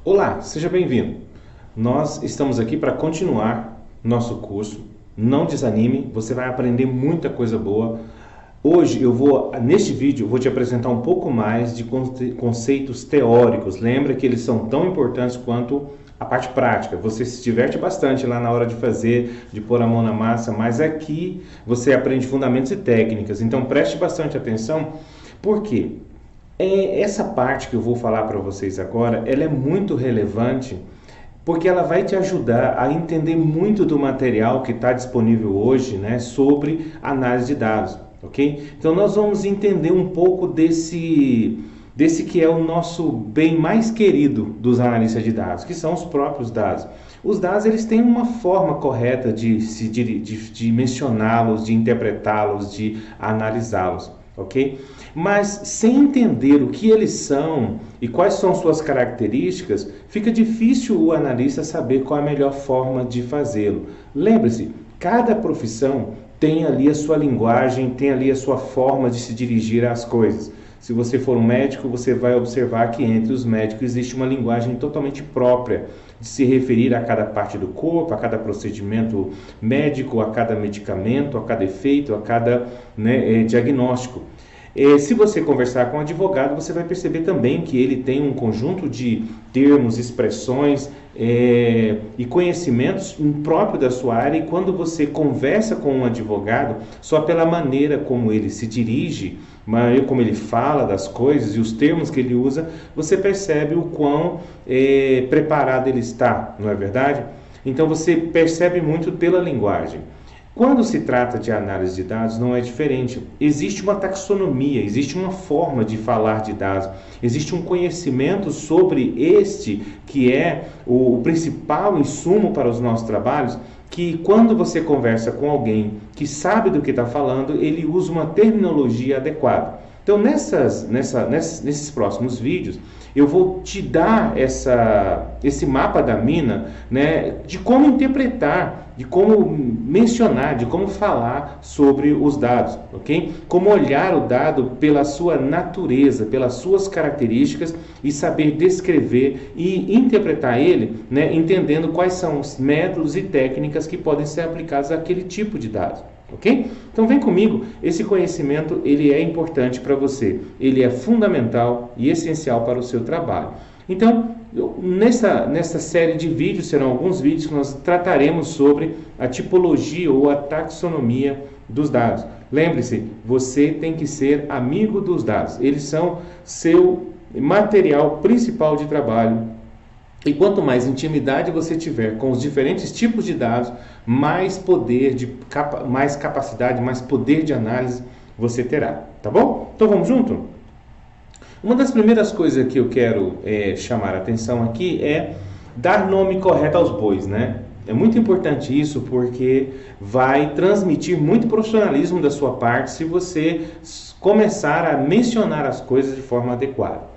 Olá, seja bem-vindo. Nós estamos aqui para continuar nosso curso. Não desanime, você vai aprender muita coisa boa. Hoje neste vídeo, eu vou te apresentar um pouco mais de conceitos teóricos. Lembra que eles são tão importantes quanto a parte prática. Você se diverte bastante lá na hora de fazer, de pôr a mão na massa, mas aqui você aprende fundamentos e técnicas. Então preste bastante atenção, porque essa parte que eu vou falar para vocês agora, ela é muito relevante, porque ela vai te ajudar a entender muito do material que está disponível hoje, né, sobre análise de dados, ok? Então nós vamos entender um pouco desse que é o nosso bem mais querido dos analistas de dados, que são os próprios dados. Os dados, eles têm uma forma correta de mencioná-los, de interpretá-los, de analisá-los, ok? Mas sem entender o que eles são e quais são suas características, fica difícil o analista saber qual é a melhor forma de fazê-lo. Lembre-se, cada profissão tem ali a sua linguagem, tem ali a sua forma de se dirigir às coisas. Se você for um médico, você vai observar que entre os médicos existe uma linguagem totalmente própria de se referir a cada parte do corpo, a cada procedimento médico, a cada medicamento, a cada efeito, a cada diagnóstico. Se você conversar com um advogado, você vai perceber também que ele tem um conjunto de termos, expressões e conhecimentos próprios da sua área, e quando você conversa com um advogado, só pela maneira como ele se dirige, como ele fala das coisas e os termos que ele usa, você percebe o quão preparado ele está, não é verdade? Então você percebe muito pela linguagem. Quando se trata de análise de dados, não é diferente. Existe uma taxonomia, existe uma forma de falar de dados, existe um conhecimento sobre este que é o principal insumo para os nossos trabalhos, que quando você conversa com alguém que sabe do que está falando, ele usa uma terminologia adequada. Então, nesses próximos vídeos, eu vou te dar esse mapa da mina, né, de como interpretar, de como mencionar, de como falar sobre os dados, ok? Como olhar o dado pela sua natureza, pelas suas características e saber descrever e interpretar ele, né, entendendo quais são os métodos e técnicas que podem ser aplicados àquele tipo de dados. Ok? Então vem comigo, esse conhecimento ele é importante para você, ele é fundamental e essencial para o seu trabalho. Então, nessa série de vídeos, serão alguns vídeos que nós trataremos sobre a tipologia ou a taxonomia dos dados. Lembre-se, você tem que ser amigo dos dados, eles são seu material principal de trabalho. E quanto mais intimidade você tiver com os diferentes tipos de dados, mais mais capacidade, mais poder de análise você terá, tá bom? Então vamos junto? Uma das primeiras coisas que eu quero chamar a atenção aqui é dar nome correto aos bois, né? É muito importante isso, porque vai transmitir muito profissionalismo da sua parte se você começar a mencionar as coisas de forma adequada.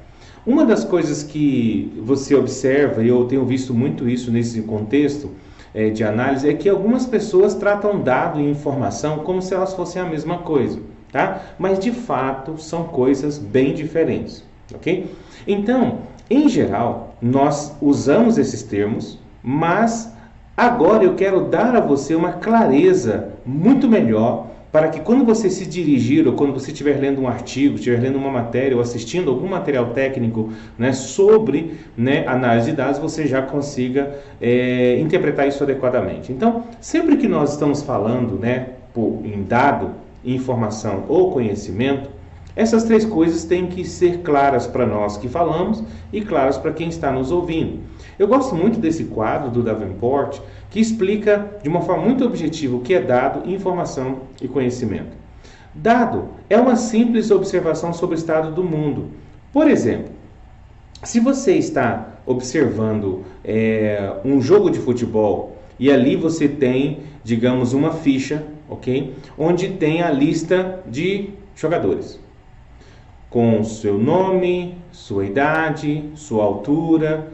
Uma das coisas que você observa, e eu tenho visto muito isso nesse contexto de análise, é que algumas pessoas tratam dado e informação como se elas fossem a mesma coisa, tá? Mas de fato são coisas bem diferentes, ok? Então, em geral, nós usamos esses termos, mas agora eu quero dar a você uma clareza muito melhor, para que quando você se dirigir, ou quando você estiver lendo um artigo, estiver lendo uma matéria, ou assistindo algum material técnico, né, sobre análise de dados, você já consiga interpretar isso adequadamente. Então, sempre que nós estamos falando em dado, informação ou conhecimento, essas três coisas têm que ser claras para nós que falamos e claras para quem está nos ouvindo. Eu gosto muito desse quadro do Davenport, que explica de uma forma muito objetiva o que é dado, informação e conhecimento. Dado é uma simples observação sobre o estado do mundo. Por exemplo, se você está observando um jogo de futebol e ali você tem, digamos, uma ficha, ok? Onde tem a lista de jogadores, com seu nome, sua idade, sua altura,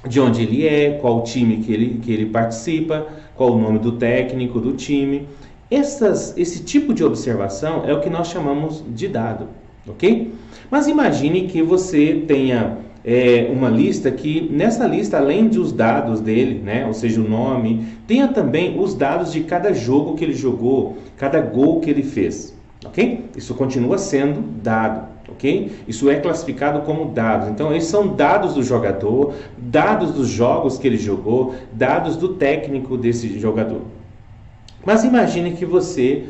de onde ele é, qual time que ele participa, qual o nome do técnico do time. Esse tipo de observação é o que nós chamamos de dado, ok? Mas imagine que você tenha uma lista que, nessa lista, além dos dados dele, né, ou seja, o nome, tenha também os dados de cada jogo que ele jogou, cada gol que ele fez, ok? Isso continua sendo dado, ok? Isso é classificado como dados. Então, esses são dados do jogador, dados dos jogos que ele jogou, dados do técnico desse jogador. Mas imagine que você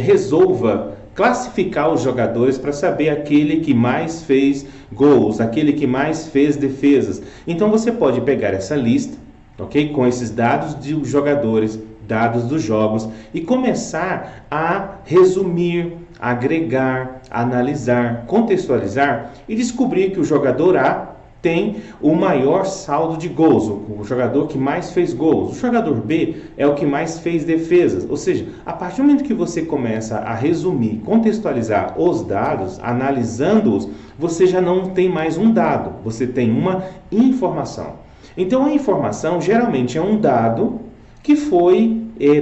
resolva classificar os jogadores para saber aquele que mais fez gols, aquele que mais fez defesas. Então você pode pegar essa lista, ok? Com esses dados dos jogadores, dados dos jogos e começar a resumir, agregar, analisar, contextualizar e descobrir que o jogador A tem o maior saldo de gols, o jogador que mais fez gols. O jogador B é o que mais fez defesas. Ou seja, a partir do momento que você começa a resumir, contextualizar os dados, analisando-os, você já não tem mais um dado, você tem uma informação. Então, a informação geralmente é um dado que foi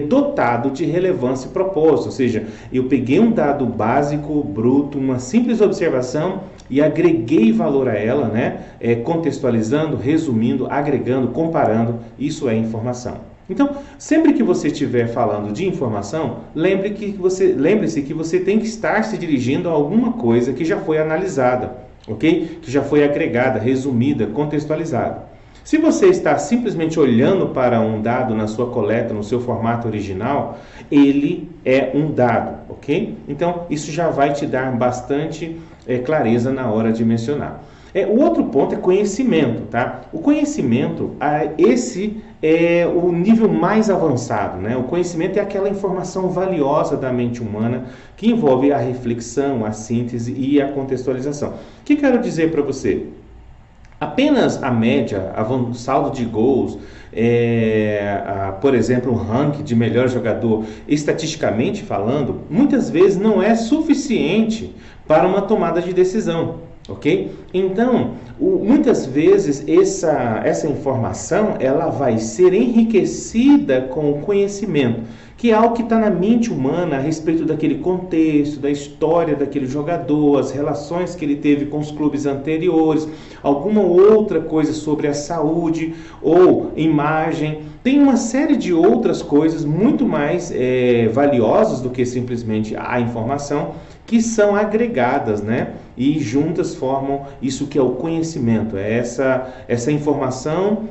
dotado de relevância e propósito, ou seja, eu peguei um dado básico, bruto, uma simples observação e agreguei valor a ela, né? Contextualizando, resumindo, agregando, comparando, isso é informação. Então, sempre que você estiver falando de informação, lembre-se que você tem que estar se dirigindo a alguma coisa que já foi analisada, ok? Que já foi agregada, resumida, contextualizada. Se você está simplesmente olhando para um dado na sua coleta, no seu formato original, ele é um dado, ok? Então, isso já vai te dar bastante clareza na hora de mencionar. O outro ponto é conhecimento, tá? O conhecimento, esse é o nível mais avançado, né? O conhecimento é aquela informação valiosa da mente humana que envolve a reflexão, a síntese e a contextualização. O que quero dizer para você? Apenas a média, o saldo de gols, por exemplo, o ranking de melhor jogador, estatisticamente falando, muitas vezes não é suficiente para uma tomada de decisão, ok? Então, muitas vezes essa informação ela vai ser enriquecida com o conhecimento, que é algo que está na mente humana a respeito daquele contexto, da história daquele jogador, as relações que ele teve com os clubes anteriores, alguma outra coisa sobre a saúde ou imagem. Tem uma série de outras coisas muito mais valiosas do que simplesmente a informação, que são agregadas, né? E juntas formam isso que é o conhecimento, é essa informação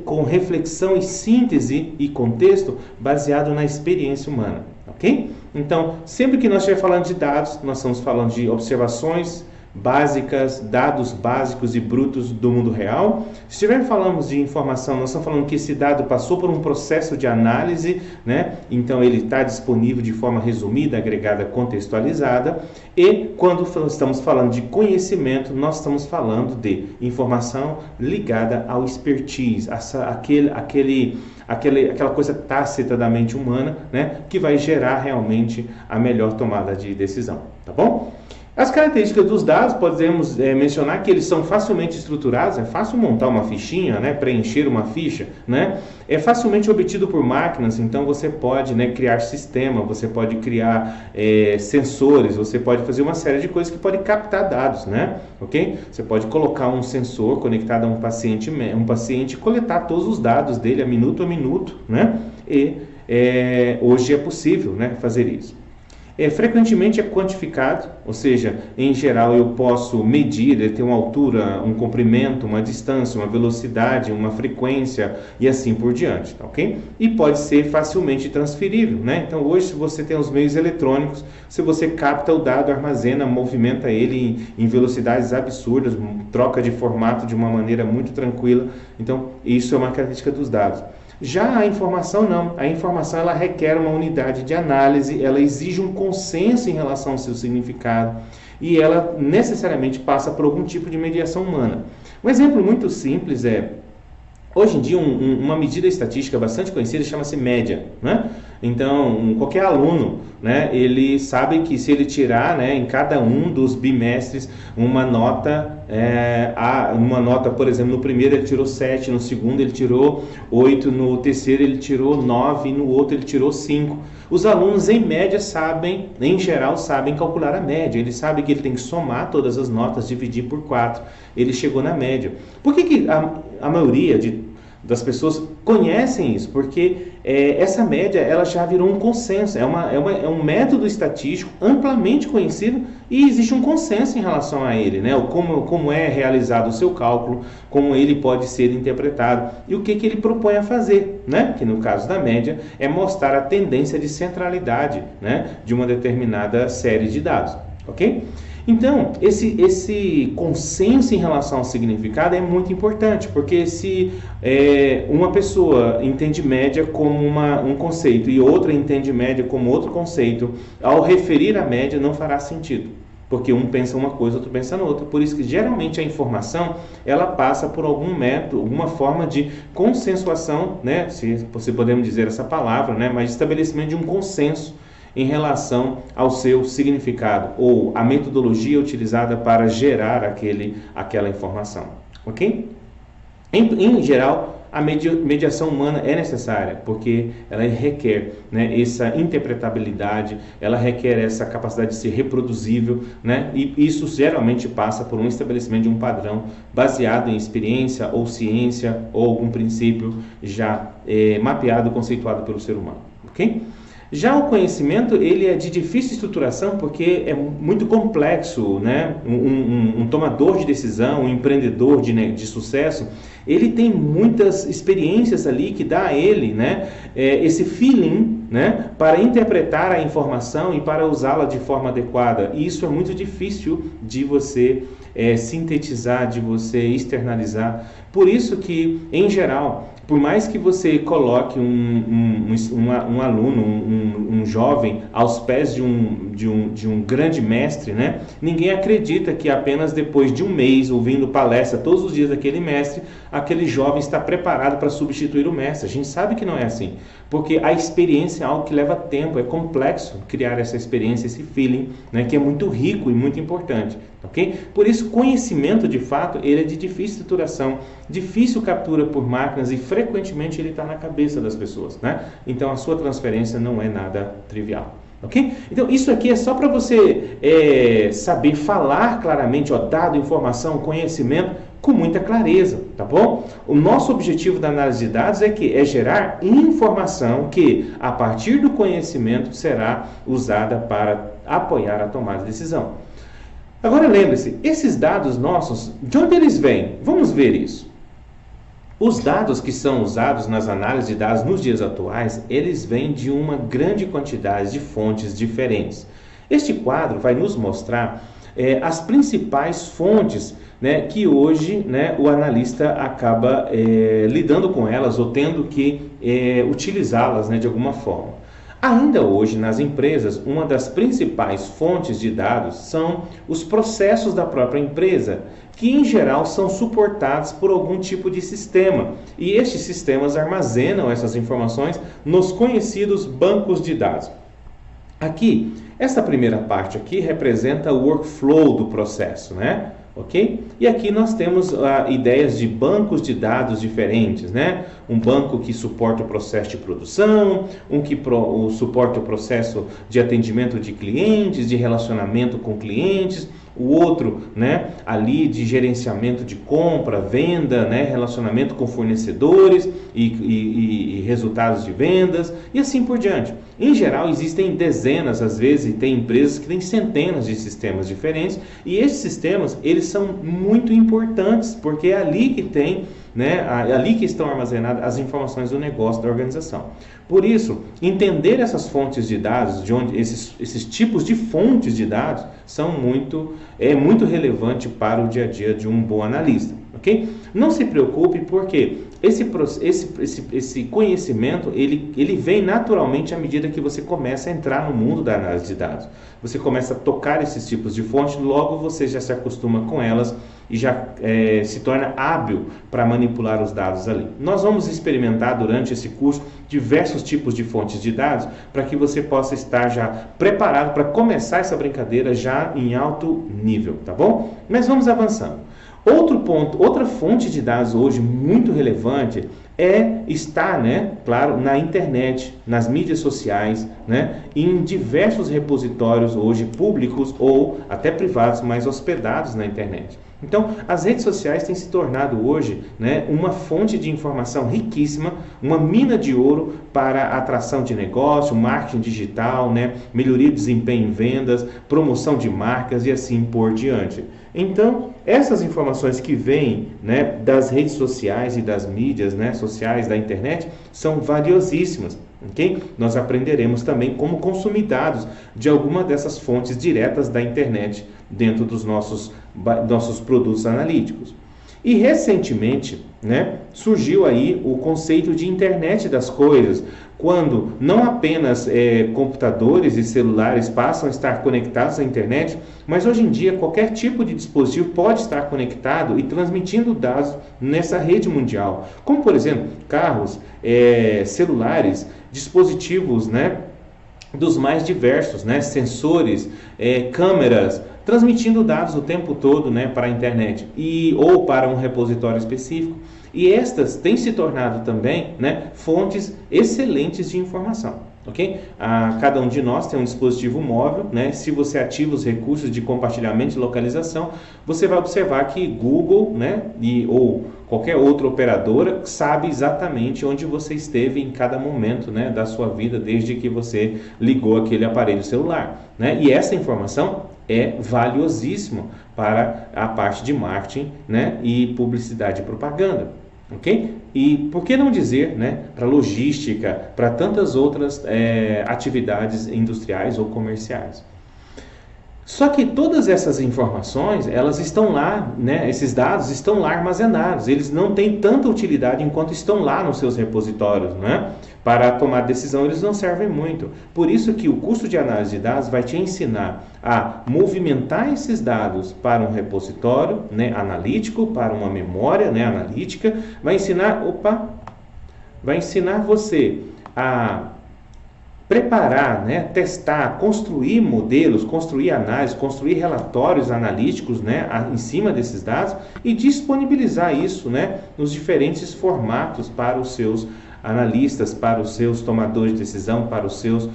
com reflexão e síntese e contexto baseado na experiência humana, ok? Então, sempre que nós estivermos falando de dados, nós estamos falando de observações básicas, dados básicos e brutos do mundo real. Se estivermos falando de informação, nós estamos falando que esse dado passou por um processo de análise, né? Então ele está disponível de forma resumida, agregada, contextualizada. E quando estamos falando de conhecimento, nós estamos falando de informação ligada ao expertise, aquela coisa tácita da mente humana, né? Que vai gerar realmente a melhor tomada de decisão, tá bom? As características dos dados, podemos mencionar que eles são facilmente estruturados, é fácil montar uma fichinha, né, preencher uma ficha, né, é facilmente obtido por máquinas, então você pode, né, criar sistema, você pode criar sensores, você pode fazer uma série de coisas que podem captar dados, né, ok? Você pode colocar um sensor conectado a um paciente coletar todos os dados dele a minuto, né, e hoje é possível, né, fazer isso. Frequentemente é quantificado, ou seja, em geral eu posso medir, ele tem uma altura, um comprimento, uma distância, uma velocidade, uma frequência e assim por diante, tá, ok? E pode ser facilmente transferível, né? Então hoje, se você tem os meios eletrônicos, se você capta o dado, armazena, movimenta ele em velocidades absurdas, troca de formato de uma maneira muito tranquila, então isso é uma característica dos dados. Já a informação não, a informação ela requer uma unidade de análise, ela exige um consenso em relação ao seu significado e ela necessariamente passa por algum tipo de mediação humana. Um exemplo muito simples hoje em dia uma medida estatística bastante conhecida chama-se média, né? Então, qualquer aluno, né, ele sabe que se ele tirar, né, em cada um dos bimestres uma nota, por exemplo, no primeiro ele tirou 7, no segundo ele tirou 8, no terceiro ele tirou 9 e no outro ele tirou 5. Os alunos, em média, sabem, em geral, sabem calcular a média. Ele sabe que ele tem que somar todas as notas, dividir por 4. Ele chegou na média. Por que a maioria das pessoas conhecem isso? Porque essa média ela já virou um consenso, é um método estatístico amplamente conhecido e existe um consenso em relação a ele, né? Como é realizado o seu cálculo, como ele pode ser interpretado e o que ele propõe a fazer, né? Que no caso da média é mostrar a tendência de centralidade, né, de uma determinada série de dados, ok? Então, esse consenso em relação ao significado é muito importante, porque se uma pessoa entende média como um conceito e outra entende média como outro conceito, ao referir a média não fará sentido, porque um pensa uma coisa, outro pensa noutra. Por isso que geralmente a informação ela passa por algum método, alguma forma de consensuação, né, se podemos dizer essa palavra, né, mas estabelecimento de um consenso em relação ao seu significado ou a metodologia utilizada para gerar aquela informação, ok? Em geral, a mediação humana é necessária, porque ela requer, né, essa interpretabilidade, ela requer essa capacidade de ser reproduzível, né, e isso geralmente passa por um estabelecimento de um padrão baseado em experiência ou ciência ou algum princípio já mapeado, conceituado pelo ser humano, ok? Já o conhecimento, ele é de difícil estruturação porque é muito complexo, né? Um tomador de decisão, um empreendedor de sucesso, ele tem muitas experiências ali que dá a ele, né, esse feeling, né, para interpretar a informação e para usá-la de forma adequada. E isso é muito difícil de você sintetizar, de você externalizar. Por isso que, em geral, por mais que você coloque um aluno, um jovem aos pés de um grande mestre, né, ninguém acredita que apenas depois de um mês ouvindo palestra todos os dias daquele mestre, aquele jovem está preparado para substituir o mestre. A gente sabe que não é assim, porque a experiência é algo que leva tempo, é complexo criar essa experiência, esse feeling, né, que é muito rico e muito importante, ok? Por isso, conhecimento, de fato, ele é de difícil estruturação, difícil captura por máquinas e frequentemente ele está na cabeça das pessoas, né? Então, a sua transferência não é nada trivial. Ok? Então, isso aqui é só para você saber falar claramente, dado, informação, conhecimento, com muita clareza, tá bom? O nosso objetivo da análise de dados é gerar informação que, a partir do conhecimento, será usada para apoiar a tomada de decisão. Agora, lembre-se, esses dados nossos, de onde eles vêm? Vamos ver isso. Os dados que são usados nas análises de dados nos dias atuais, eles vêm de uma grande quantidade de fontes diferentes. Este quadro vai nos mostrar as principais fontes, né, que hoje, né, o analista acaba lidando com elas ou tendo que utilizá-las, né, de alguma forma. Ainda hoje, nas empresas, uma das principais fontes de dados são os processos da própria empresa, que em geral são suportados por algum tipo de sistema. E estes sistemas armazenam essas informações nos conhecidos bancos de dados. Aqui, esta primeira parte aqui representa o workflow do processo, né? Ok? E aqui nós temos ideias de bancos de dados diferentes, né? Um banco que suporta o processo de produção, um que suporta o processo de atendimento de clientes, de relacionamento com clientes, o outro, né, ali de gerenciamento de compra, venda, né, relacionamento com fornecedores e resultados de vendas e assim por diante. Em geral, existem dezenas, às vezes, e tem empresas que têm centenas de sistemas diferentes e esses sistemas, eles são muito importantes porque é ali que tem, né, ali que estão armazenadas as informações do negócio da organização. Por isso, entender essas fontes de dados, de onde esses tipos de fontes de dados é muito relevante para o dia a dia de um bom analista, ok? Não se preocupe porque esse conhecimento ele vem naturalmente à medida que você começa a entrar no mundo da análise de dados. Você começa a tocar esses tipos de fontes, logo você já se acostuma com elas e já se torna hábil para manipular os dados ali. Nós vamos experimentar durante esse curso diversos tipos de fontes de dados para que você possa estar já preparado para começar essa brincadeira já em alto nível, tá bom? Mas vamos avançando. Outro ponto, outra fonte de dados hoje muito relevante está, claro, na internet, nas mídias sociais, em diversos repositórios hoje públicos ou até privados, mas hospedados na internet. Então, as redes sociais têm se tornado hoje uma fonte de informação riquíssima, uma mina de ouro para a atração de negócio, marketing digital, melhoria de desempenho em vendas, promoção de marcas e assim por diante. Então, essas informações que vêm das redes sociais e das mídias sociais da internet são valiosíssimas. Okay? Nós aprenderemos também como consumir dados de alguma dessas fontes diretas da internet dentro dos nossos produtos analíticos. E recentemente surgiu aí o conceito de internet das coisas, quando não apenas computadores e celulares passam a estar conectados à internet, mas hoje em dia qualquer tipo de dispositivo pode estar conectado e transmitindo dados nessa rede mundial, como por exemplo carros, celulares, dispositivos dos mais diversos, sensores, câmeras, transmitindo dados o tempo todo para a internet ou para um repositório específico. E estas têm se tornado também fontes excelentes de informação. Okay? Cada um de nós tem um dispositivo móvel, se você ativa os recursos de compartilhamento e localização, você vai observar que Google ou qualquer outra operadora sabe exatamente onde você esteve em cada momento da sua vida, desde que você ligou aquele aparelho celular. E essa informação é valiosíssima para a parte de marketing e publicidade e propaganda. Ok? E por que não dizer para logística, para tantas outras atividades industriais ou comerciais? Só que todas essas informações, elas estão lá, esses dados estão lá armazenados, eles não têm tanta utilidade enquanto estão lá nos seus repositórios, Para tomar decisão eles não servem muito. Por isso que o curso de análise de dados vai te ensinar a movimentar esses dados para um repositório analítico, para uma memória analítica, vai ensinar você a preparar, testar, construir modelos, construir análises, construir relatórios analíticos em cima desses dados e disponibilizar isso nos diferentes formatos para os seus analistas, para os seus tomadores de decisão, para os seus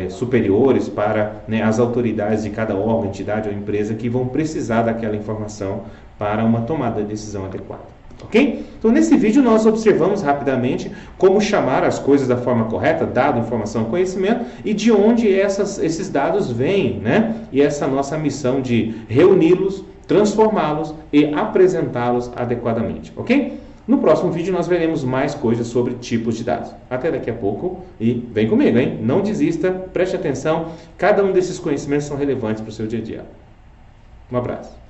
superiores, para as autoridades de cada órgão, entidade ou empresa que vão precisar daquela informação para uma tomada de decisão adequada. Ok? Então, nesse vídeo nós observamos rapidamente como chamar as coisas da forma correta, dado, informação, conhecimento, e de onde esses dados vêm, E essa nossa missão de reuni-los, transformá-los e apresentá-los adequadamente, ok? No próximo vídeo nós veremos mais coisas sobre tipos de dados. Até daqui a pouco e vem comigo, hein? Não desista, preste atenção, cada um desses conhecimentos são relevantes para o seu dia a dia. Um abraço.